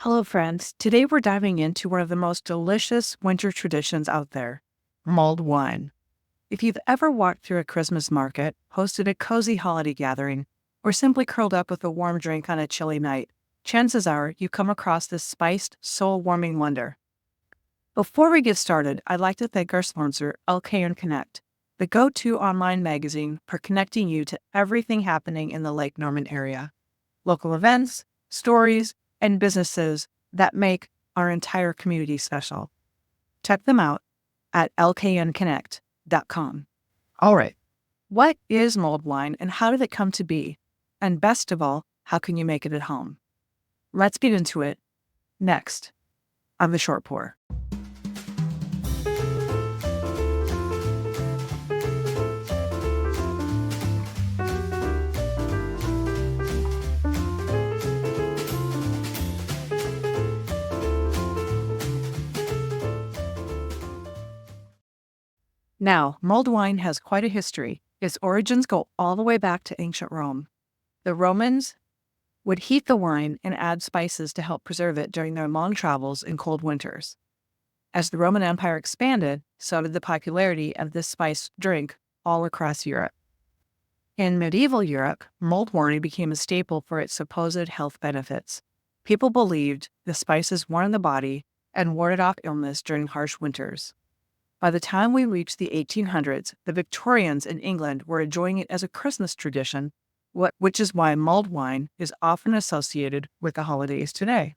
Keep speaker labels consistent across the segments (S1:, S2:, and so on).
S1: Hello, friends. Today we're diving into one of the most delicious winter traditions out there, mulled wine. If you've ever walked through a Christmas market, hosted a cozy holiday gathering, or simply curled up with a warm drink on a chilly night, chances are you come across this spiced, soul-warming wonder. Before we get started, I'd like to thank our sponsor, LKN Connect, the go-to online magazine for connecting you to everything happening in the Lake Norman area. Local events, stories, and businesses that make our entire community special. Check them out at lknconnect.com. All right, what is mulled wine and how did it come to be? And best of all, how can you make it at home? Let's get into it next on The Short Pour. Now, mulled wine has quite a history. Its origins go all the way back to ancient Rome. The Romans would heat the wine and add spices to help preserve it during their long travels in cold winters. As the Roman Empire expanded, so did the popularity of this spice drink all across Europe. In medieval Europe, mulled wine became a staple for its supposed health benefits. People believed the spices warmed the body and warded off illness during harsh winters. By the time we reached the 1800s, the Victorians in England were enjoying it as a Christmas tradition, which is why mulled wine is often associated with the holidays today.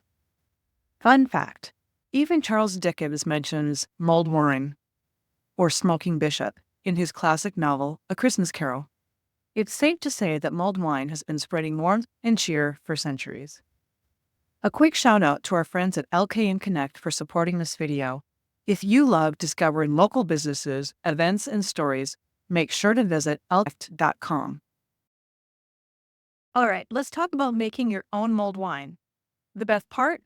S1: Fun fact, even Charles Dickens mentions mulled wine, or smoking bishop, in his classic novel, A Christmas Carol. It's safe to say that mulled wine has been spreading warmth and cheer for centuries. A quick shout out to our friends at LKN Connect for supporting this video. If you love discovering local businesses, events, and stories, make sure to visit lkconnect.com. All right, let's talk about making your own mulled wine. The best part?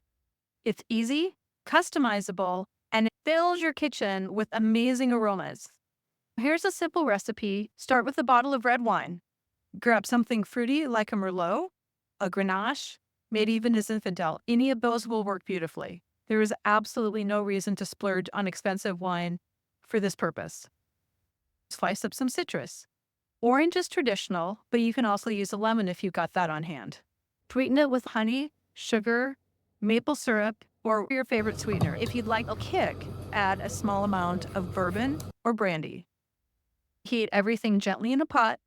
S1: It's easy, customizable, and it fills your kitchen with amazing aromas. Here's a simple recipe. Start with a bottle of red wine. Grab something fruity like a Merlot, a Grenache, maybe even a Zinfandel. Any of those will work beautifully. There is absolutely no reason to splurge on expensive wine for this purpose. Slice up some citrus. Orange is traditional, but you can also use a lemon if you've got that on hand. Sweeten it with honey, sugar, maple syrup, or your favorite sweetener. If you'd like a kick, add a small amount of bourbon or brandy. Heat everything gently in a pot.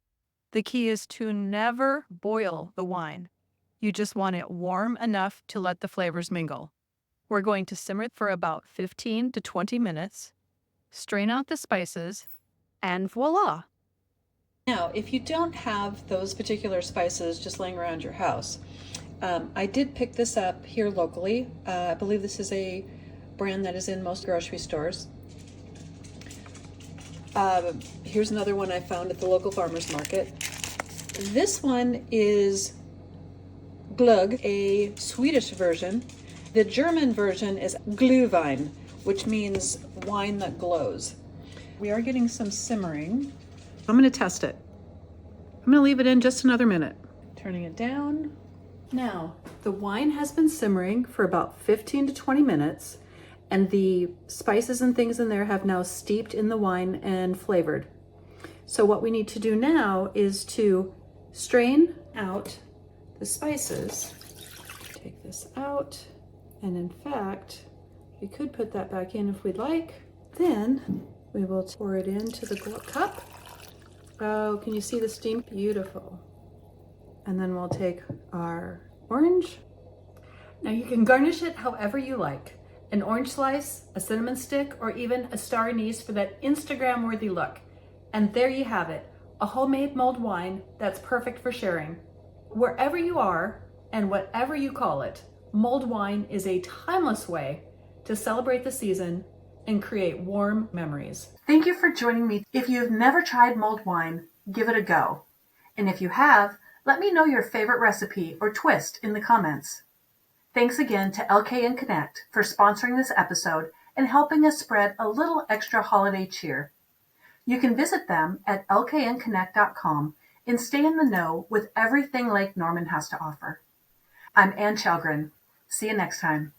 S1: The key is to never boil the wine. You just want it warm enough to let the flavors mingle. We're going to simmer it for about 15 to 20 minutes, strain out the spices, and voila.
S2: Now, if you don't have those particular spices just laying around your house, I did pick this up here locally. I believe this is a brand that is in most grocery stores. Here's another one I found at the local farmer's market. This one is Glögg, a Swedish version. The German version is Glühwein, which means wine that glows. We are getting some simmering. I'm going to test it. I'm going to leave it in just another minute. Turning it down. Now, the wine has been simmering for about 15 to 20 minutes, and the spices and things in there have now steeped in the wine and flavored. So what we need to do now is to strain out the spices. Take this out, and in fact, we could put that back in if we'd like. Then we will pour it into the cup. Oh, can you see the steam? Beautiful. And then we'll take our orange. Now you can garnish it however you like. An orange slice, a cinnamon stick, or even a star anise for that Instagram-worthy look. And there you have it, a homemade mulled wine that's perfect for sharing. Wherever you are, and whatever you call it, mulled wine is a timeless way to celebrate the season and create warm memories. Thank you for joining me. If you've never tried mulled wine, give it a go. And if you have, let me know your favorite recipe or twist in the comments. Thanks again to LKN Connect for sponsoring this episode and helping us spread a little extra holiday cheer. You can visit them at lknconnect.com and stay in the know with everything Lake Norman has to offer. I'm Ann Chalgren.
S1: See you next time.